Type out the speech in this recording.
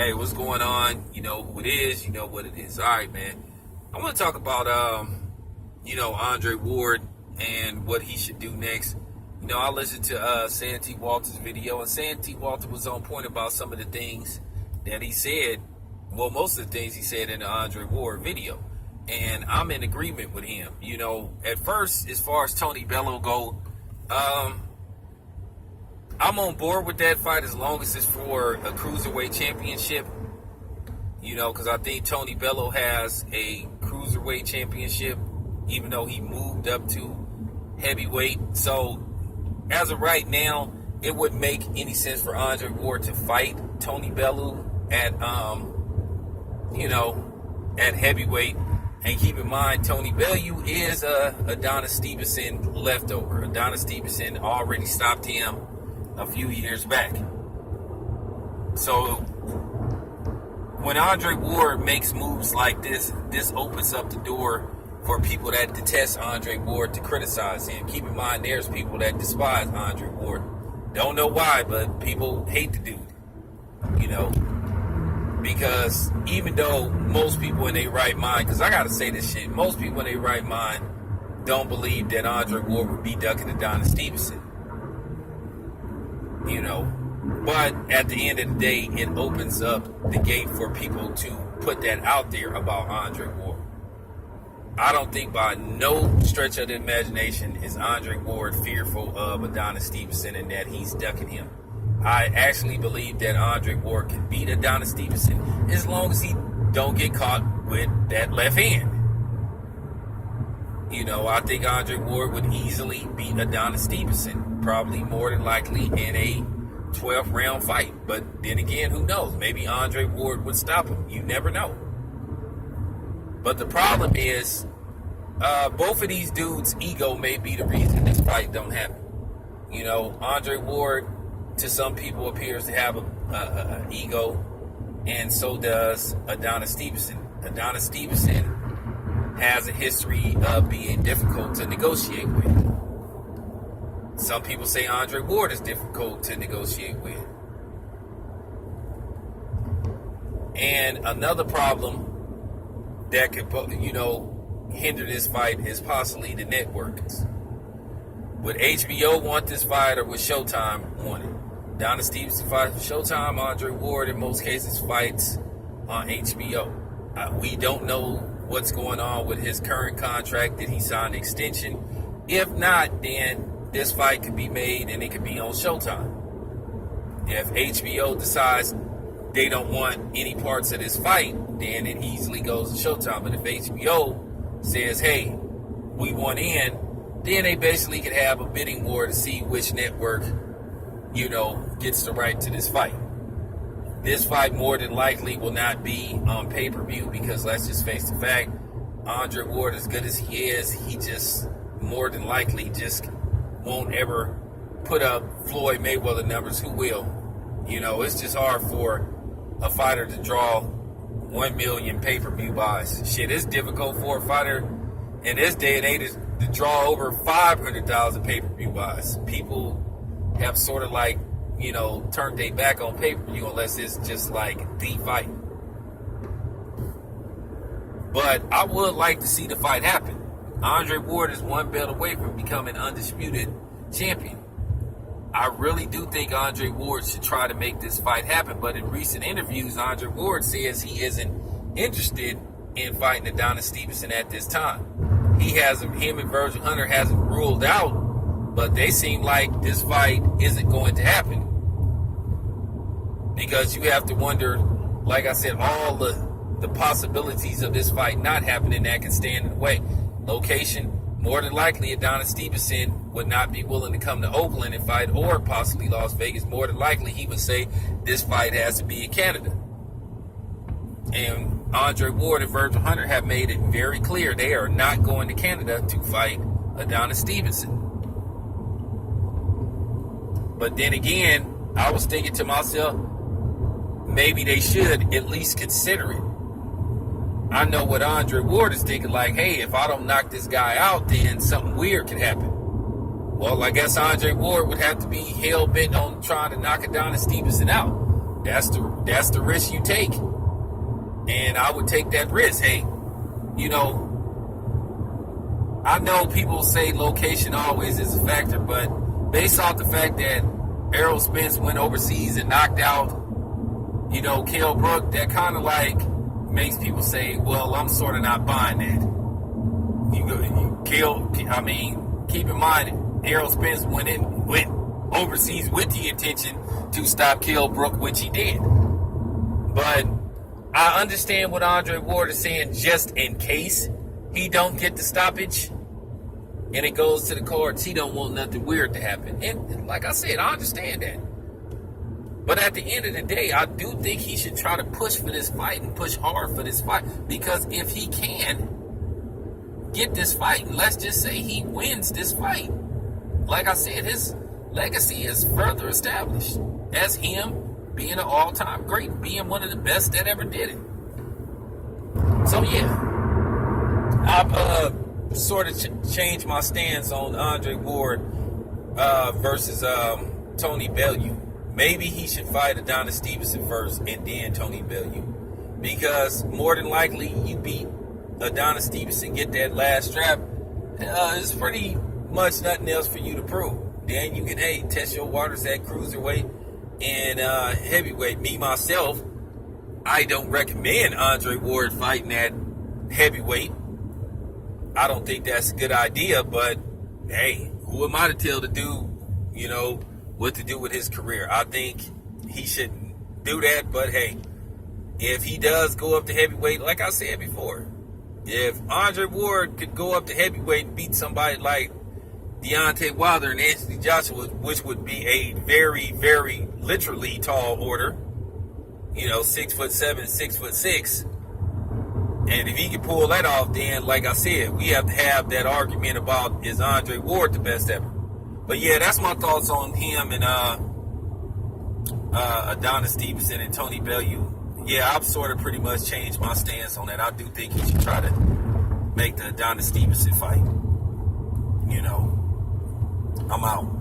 Hey, what's going on? You know who it is. You know what it is. All right, man. I want to talk about, Andre Ward and what he should do next. I listened to Santee Walter's video, and Santee Walter was on point about some of the things that he said. Well, most of the things he said in the Andre Ward video. And I'm in agreement with him. At first, as far as Tony Bellew go, I'm on board with that fight as long as it's for a cruiserweight championship. Because I think Tony Bellew has a cruiserweight championship, even though he moved up to heavyweight. So, as of right now, it wouldn't make any sense for Andre Ward to fight Tony Bellew at heavyweight. And keep in mind, Tony Bellew is a Adonis Stevenson leftover. Adonis Stevenson already stopped him a few years back. So when Andre Ward makes moves like this opens up the door for people that detest Andre Ward to criticize him. Keep in mind, there's people that despise Andre Ward. Don't know why, but people hate the dude. Because even though most people in their right mind, because I gotta say this shit, most people in their right mind don't believe that Andre Ward would be ducking Adonis Stevenson. But at the end of the day, it opens up the gate for people to put that out there about Andre Ward. I don't think by no stretch of the imagination is Andre Ward fearful of Adonis Stevenson and that he's ducking him. I actually believe that Andre Ward can beat Adonis Stevenson as long as he don't get caught with that left hand. I think Andre Ward would easily beat Adonis Stevenson, probably more than likely in a 12th round fight. But then again, who knows? Maybe Andre Ward would stop him. You never know. But the problem is, both of these dudes' ego may be the reason this fight don't happen. Andre Ward, to some people, appears to have a ego, and so does Adonis Stevenson. Adonis Stevenson has a history of being difficult to negotiate with. Some people say Andre Ward is difficult to negotiate with. And another problem that could, hinder this fight is possibly the networks. Would HBO want this fight, or would Showtime want it? Adonis Stevenson fights for Showtime. Andre Ward, in most cases, fights on HBO. We don't know what's going on with his current contract. Did he sign an extension? If not, then this fight could be made and it could be on Showtime. If HBO decides they don't want any parts of this fight, then it easily goes to Showtime. But if HBO says, hey, we want in, then they basically could have a bidding war to see which network, gets the right to this fight. This fight more than likely will not be on pay-per-view because let's just face the fact, Andre Ward, as good as he is, he just more than likely just won't ever put up Floyd Mayweather numbers. Who will? It's just hard for a fighter to draw 1 million pay-per-view buys. Shit, it's difficult for a fighter in this day and age to draw over 500,000 pay-per-view buys. People have sort of turned their back on pay-per-view unless it's just like the fight. But I would like to see the fight happen. Andre Ward is one belt away from becoming undisputed champion. I really do think Andre Ward should try to make this fight happen, but in recent interviews, Andre Ward says he isn't interested in fighting Adonis Stevenson at this time. Him and Virgil Hunter hasn't ruled out, but they seem like this fight isn't going to happen. Because you have to wonder, like I said, all the possibilities of this fight not happening that can stand in the way. Location, more than likely Adonis Stevenson would not be willing to come to Oakland and fight, or possibly Las Vegas. More than likely he would say this fight has to be in Canada. And Andre Ward and Virgil Hunter have made it very clear they are not going to Canada to fight Adonis Stevenson. But then again, I was thinking to myself, maybe they should at least consider it. I know what Andre Ward is thinking, like, hey, if I don't knock this guy out, then something weird could happen. Well, I guess Andre Ward would have to be hell-bent on trying to knock Adonis Stevenson out. that's the risk you take. And I would take that risk. Hey, you know, I know people say location always is a factor, but based off the fact that Errol Spence went overseas and knocked out, you know, Kell Brook, that kind of like makes people say, well, I'm sort of not buying that. Keep in mind, Errol Spence went overseas with the intention to stop Kell Brook, which he did. But I understand what Andre Ward is saying, just in case he don't get the stoppage and it goes to the courts, he don't want nothing weird to happen. And like I said, I understand that. But at the end of the day, I do think he should try to push for this fight and push hard for this fight. Because if he can get this fight, and let's just say he wins this fight, like I said, his legacy is further established as him being an all-time great, being one of the best that ever did it. So yeah, I've sort of changed my stance on Andre Ward versus Tony Bellew. Maybe he should fight Adonis Stevenson first and then Tony Bellew, because more than likely you beat Adonis Stevenson, get that last strap, it's pretty much nothing else for you to prove. Then you can, hey, test your waters at cruiserweight and heavyweight. Me, myself, I don't recommend Andre Ward fighting at heavyweight. I don't think that's a good idea, but hey, who am I to tell the dude, you know, what to do with his career? I think he shouldn't do that, but hey, if he does go up to heavyweight, like I said before, if Andre Ward could go up to heavyweight and beat somebody like Deontay Wilder and Anthony Joshua, which would be a very, very literally tall order, you know, 6'7", 6'6", and if he can pull that off, then like I said, we have to have that argument about, is Andre Ward the best ever? But yeah, that's my thoughts on him and Adonis Stevenson and Tony Bellew. Yeah, I've sort of pretty much changed my stance on that. I do think he should try to make the Adonis Stevenson fight. You know, I'm out.